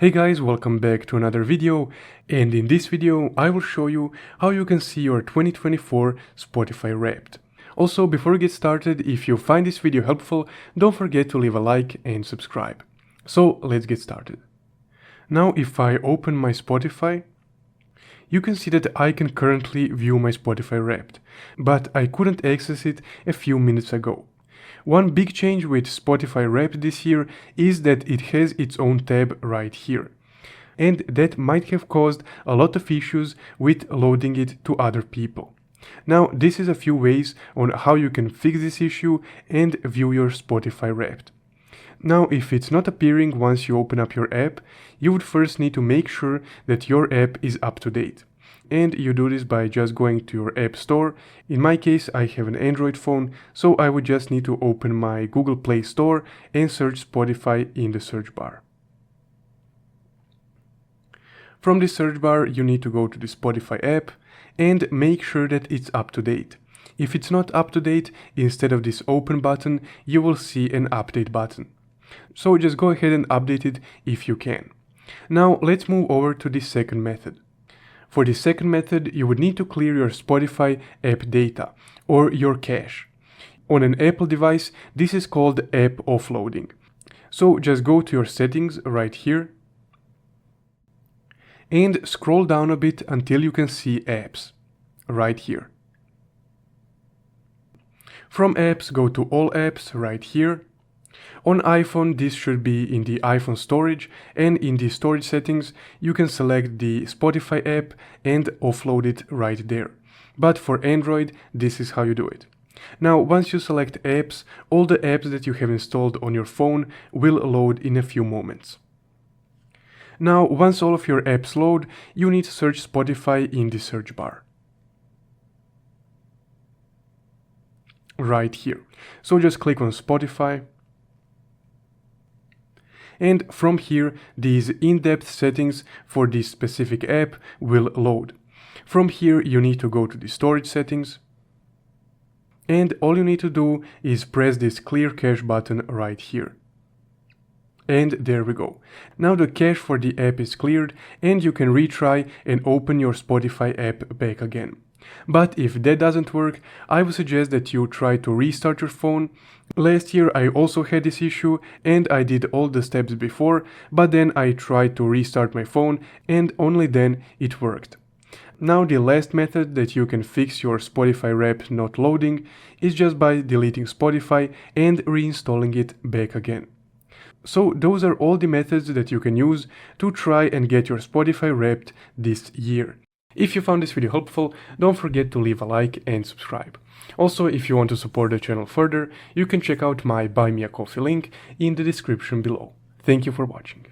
Hey guys, welcome back to another video, and in this video I will show you how you can see your 2024 Spotify Wrapped. Also, before we get started, if you find this video helpful, don't forget to leave a like and subscribe. So let's get started. Now if I open my Spotify, you can see that I can currently view my Spotify Wrapped, but I couldn't access it a few minutes ago. One big change with Spotify Wrapped this year is that it has its own tab right here. And that might have caused a lot of issues with loading it to other people. Now, this is a few ways on how you can fix this issue and view your Spotify Wrapped. Now, if it's not appearing once you open up your app, you would first need to make sure that your app is up to date. And you do this by just going to your app store. In my case, I have an Android phone, so I would just need to open my Google Play Store and search Spotify in the search bar. From the search bar, you need to go to the Spotify app and make sure that it's up to date. If it's not up to date, instead of this open button, you will see an update button. So just go ahead and update it if you can. Now let's move over to the second method. For the second method, you would need to clear your Spotify app data, or your cache. On an Apple device, this is called app offloading. So just go to your settings right here, and scroll down a bit until you can see apps, right here. From apps, go to all apps right here. On iPhone, this should be in the iPhone storage, and in the storage settings, you can select the Spotify app and offload it right there. But for Android, this is how you do it. Now, once you select apps, all the apps that you have installed on your phone will load in a few moments. Now, once all of your apps load, you need to search Spotify in the search bar. Right here. So just click on Spotify. And from here, these in-depth settings for this specific app will load. From here, you need to go to the storage settings. And all you need to do is press this clear cache button right here. And there we go. Now the cache for the app is cleared and you can retry and open your Spotify app back again. But if that doesn't work, I would suggest that you try to restart your phone. Last year I also had this issue and I did all the steps before, but then I tried to restart my phone and only then it worked. Now the last method that you can fix your Spotify Wrapped not loading is just by deleting Spotify and reinstalling it back again. So those are all the methods that you can use to try and get your Spotify Wrapped this year. If you found this video helpful, don't forget to leave a like and subscribe. Also, if you want to support the channel further, you can check out my Buy Me a Coffee link in the description below. Thank you for watching.